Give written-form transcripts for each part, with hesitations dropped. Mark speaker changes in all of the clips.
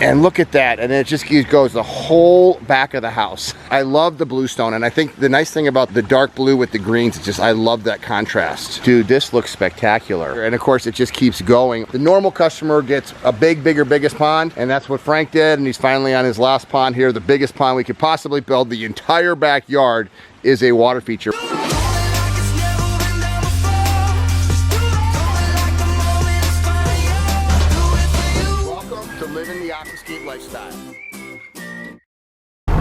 Speaker 1: And look at that, and it just goes the whole back of the house. I love the bluestone, and I think the nice thing about the dark blue with the greens, it's just, I love that contrast. Dude, this looks spectacular. And of course, it just keeps going. The normal customer gets a biggest pond, and that's what Frank did, and he's finally on his last pond here, the biggest pond we could possibly build. The entire backyard is a water feature. Aquascape lifestyle.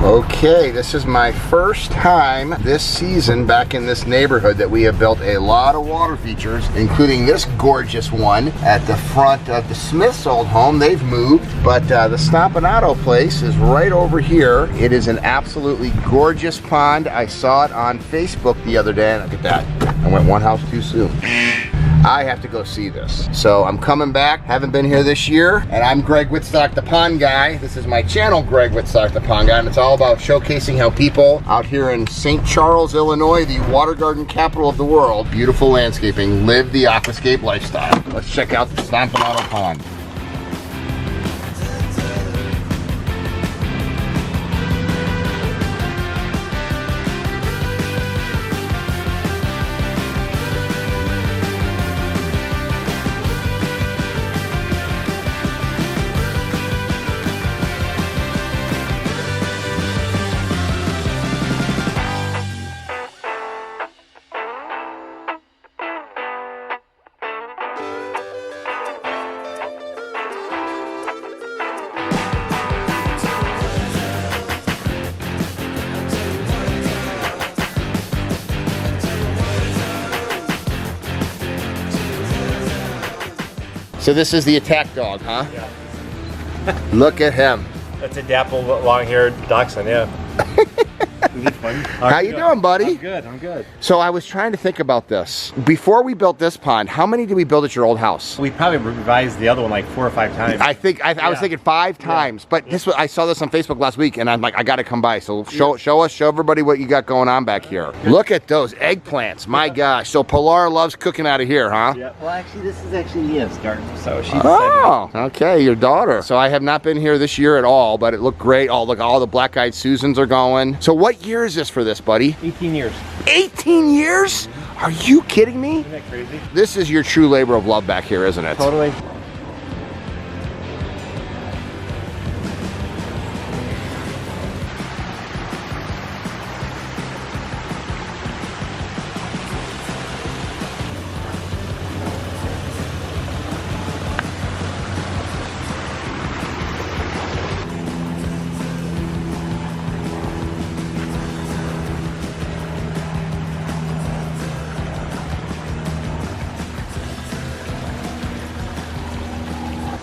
Speaker 1: Okay, this is my first time this season back in this neighborhood that we have built a lot of water features, including this gorgeous one at the front of the Smith's old home. They've moved, but the Stompanato place is right over here. It is an absolutely gorgeous pond. I saw it on Facebook the other day, and look at that. I went one house too soon. I have to go see this. So I'm coming back, haven't been here this year, and I'm Greg Wittstock, the Pond Guy. This is my channel, Greg Wittstock, the Pond Guy, and it's all about showcasing how people out here in St. Charles, Illinois, the water garden capital of the world, beautiful landscaping, live the aquascape lifestyle. Let's check out the Stompanato Pond. So this is the attack dog, huh?
Speaker 2: Yeah.
Speaker 1: Look at him.
Speaker 2: That's a dapple long-haired dachshund, yeah.
Speaker 1: How you doing, buddy?
Speaker 2: I'm good.
Speaker 1: So I was trying to think about this. Before we built this pond, how many did we build at your old house?
Speaker 2: We probably revised the other one like 4 or 5 times.
Speaker 1: I think I was thinking 5 times, but this was, I saw this on Facebook last week, and I'm like, I got to come by. So show everybody what you got going on back here. Look at those eggplants, my gosh. So Pilar loves cooking out of here, huh?
Speaker 2: Yeah. Well, actually, this is actually Leah's garden, so she's
Speaker 1: okay, your daughter. So I have not been here this year at all, but it looked great. Oh, look, all the black-eyed Susans are going. So what year is this for this, buddy?
Speaker 2: 18 years.
Speaker 1: 18 years? Are you kidding me?
Speaker 2: Isn't that crazy?
Speaker 1: This is your true labor of love back here, isn't it?
Speaker 2: Totally.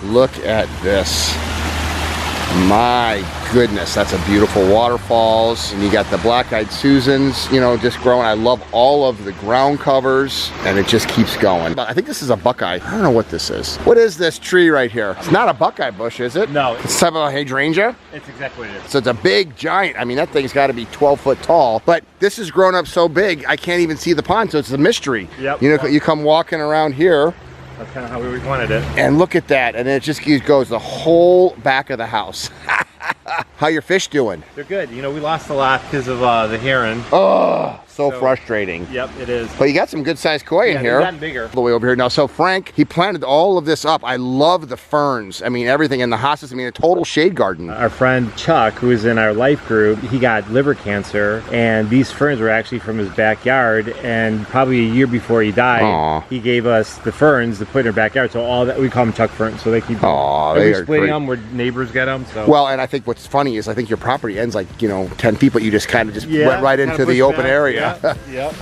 Speaker 1: Look at this. My goodness, that's a beautiful waterfalls. And you got the black-eyed Susans, you know, just growing. I love all of the ground covers, and it just keeps going. I think this is a buckeye. I don't know what this is. What is this tree right here? It's not a buckeye bush, is it?
Speaker 2: No.
Speaker 1: It's type of a hydrangea?
Speaker 2: It's exactly what it is.
Speaker 1: So it's a big giant. I mean, that thing's got to be 12 foot tall, but this has grown up so big, I can't even see the pond, so it's a mystery.
Speaker 2: Yep.
Speaker 1: You know, you come walking around here,
Speaker 2: That's kind of how we always wanted it.
Speaker 1: and look at that, and it just goes the whole back of the house. How your fish doing?
Speaker 2: They're good. You know, we lost a lot because of the heron.
Speaker 1: Oh, so frustrating.
Speaker 2: Yep, it is.
Speaker 1: But you got some good sized koi in here.
Speaker 2: They've gotten bigger.
Speaker 1: All the way over here. Now, so Frank, he planted all of this up. I love the ferns. I mean, everything in the hostas. I mean, a total shade garden.
Speaker 2: Our friend Chuck, who is in our life group, he got liver cancer, and these ferns were actually from his backyard, and probably a year before he died, he gave us the ferns to put in our backyard. So all that, we call them Chuck ferns, so they keep
Speaker 1: we're
Speaker 2: splitting them where neighbors get them. So.
Speaker 1: Well, and I think what's funny is I think your property ends like, you know, 10 feet, but you just kind of went right into the open area.
Speaker 2: Yep.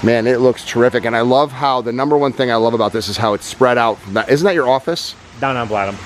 Speaker 1: Man, it looks terrific, and I love how the number one thing I love about this is how it's spread out. Isn't that your office?
Speaker 2: Down on bottom.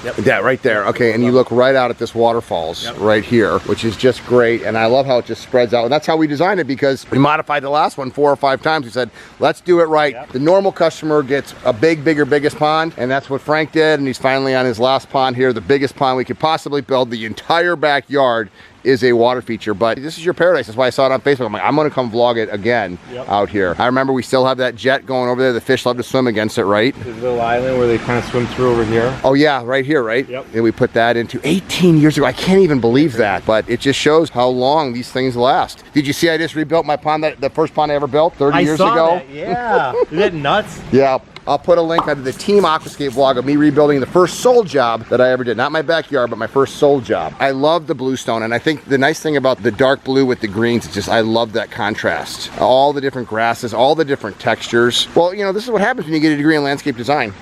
Speaker 2: Yep.
Speaker 1: Yeah, right there. Okay, and you look right out at this waterfalls right here, which is just great. And I love how it just spreads out. And that's how we designed it, because we modified the last one 4 or 5 times. We said, let's do it right. Yep. The normal customer gets a biggest pond, and that's what Frank did. And he's finally on his last pond here, the biggest pond we could possibly build. The entire backyard is a water feature, but this is your paradise. That's why I saw it on Facebook. I'm like, I'm gonna come vlog it again out here. I remember we still have that jet going over there. The fish love to swim against it, right?
Speaker 2: There's a little island where they kind of swim through over here.
Speaker 1: Oh yeah, right here, right?
Speaker 2: Yep.
Speaker 1: And we put that into 18 years ago. I can't even believe that, but it just shows how long these things last. Did you see I just rebuilt my pond, the first pond I ever built 30 years ago?
Speaker 2: That. Yeah. Isn't that nuts?
Speaker 1: Yeah. I'll put a link under the Team Aquascape vlog of me rebuilding the first sold job that I ever did. Not my backyard, but my first sold job. I love the bluestone, and I think the nice thing about the dark blue with the greens is just I love that contrast. All the different grasses, all the different textures. Well, you know, this is what happens when you get a degree in landscape design.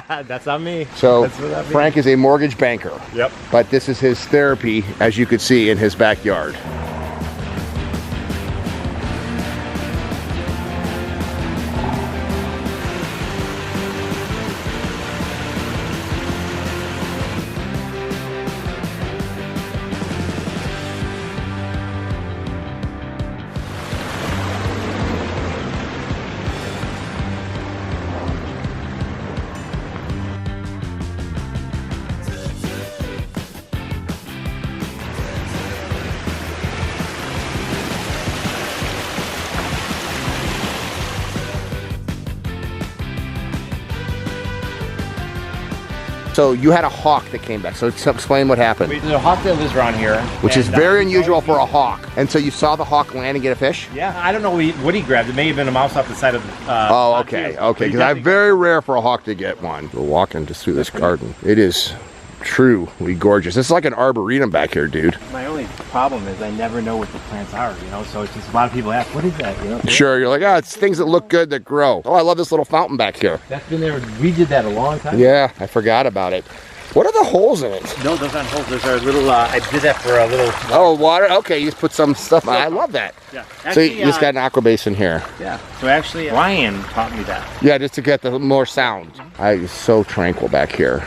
Speaker 2: That's on me.
Speaker 1: So Frank is a mortgage banker.
Speaker 2: Yep.
Speaker 1: But this is his therapy, as you could see, in his backyard. So you had a hawk that came back. So explain what happened.
Speaker 2: There's a hawk that lives around here.
Speaker 1: Which is very unusual for a hawk. And so you saw the hawk land and get a fish?
Speaker 2: Yeah, I don't know what he grabbed. It may have been a mouse off the side of the
Speaker 1: oh, okay, okay. Because I'm very rare for a hawk to get one. We're walking just through this garden. It is truly gorgeous. It's like an arboretum back here, dude.
Speaker 2: My only problem is I never know what the plants are, you know, so it's just a lot of people ask, what is that, you know?
Speaker 1: Sure, you're like, oh, it's things that look good that grow. Oh, I love this little fountain back here.
Speaker 2: That's been there, we did that a long time ago.
Speaker 1: Yeah, I forgot about it. What are the holes in it?
Speaker 2: No, those aren't holes. Those are little, I did that for a little...
Speaker 1: Oh, water? Okay, you just put some stuff on. I love that.
Speaker 2: Yeah.
Speaker 1: Actually, so you just got an aqua basin here.
Speaker 2: Yeah. So actually, Ryan taught me that.
Speaker 1: Yeah, just to get the more sound. It's so tranquil back here.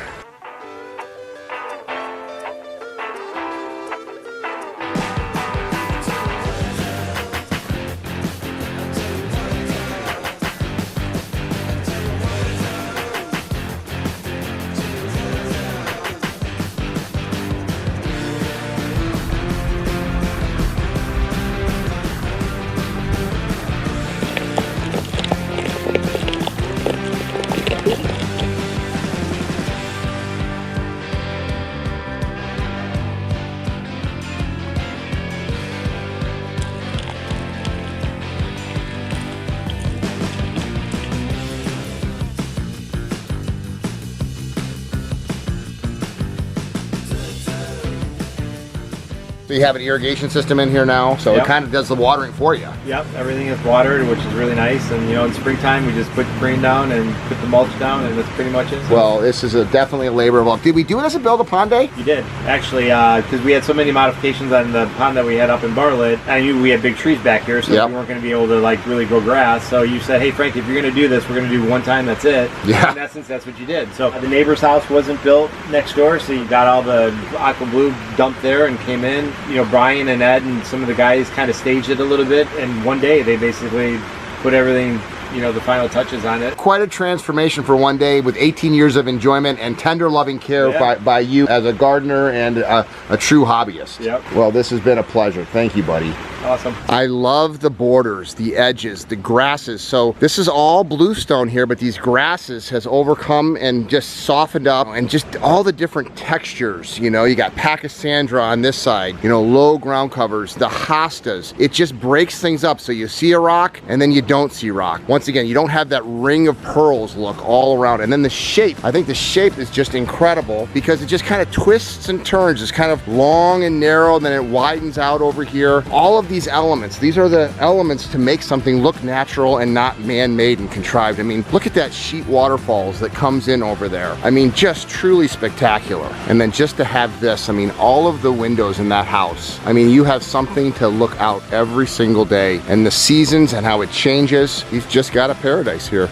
Speaker 1: So you have an irrigation system in here now, so it kind of does the watering for you.
Speaker 2: Yep, everything is watered, which is really nice. And you know, in springtime, we just put the green down and put the mulch down, and that's pretty much it. So.
Speaker 1: Well, this is definitely a labor of love. Did we do it as a build a pond day?
Speaker 2: You did, actually, because we had so many modifications on the pond that we had up in Bartlett. I knew we had big trees back here, so we weren't going to be able to like really grow grass. So you said, hey Frank, if you're going to do this, we're going to do one time, that's it. Yeah. In essence, that's what you did. So the neighbor's house wasn't built next door, so you got all the aqua blue dumped there and came in. You know, Brian and Ed and some of the guys kind of staged it a little bit, and one day they basically put everything, you know, the final touches on it. Quite
Speaker 1: a transformation for one day with 18 years of enjoyment and tender loving care by you as a gardener and a true hobbyist.
Speaker 2: Yep.
Speaker 1: Well, this has been a pleasure. Thank you, buddy.
Speaker 2: Awesome.
Speaker 1: I love the borders, the edges, the grasses. So this is all bluestone here, but these grasses has overcome and just softened up, and just all the different textures. You know, you got Pachysandra on this side, you know, low ground covers, the hostas. It just breaks things up. So you see a rock and then you don't see rock. once again, you don't have that ring of pearls look all around. And then the shape, I think the shape is just incredible because it just kind of twists and turns. It's kind of long and narrow, and then it widens out over here. All of these elements, these are the elements to make something look natural and not man-made and contrived. I mean, look at that sheet waterfalls that comes in over there. I mean, just truly spectacular. And then just to have this, I mean, all of the windows in that house, I mean, you have something to look out every single day, and the seasons and how it changes. You've just got a paradise here.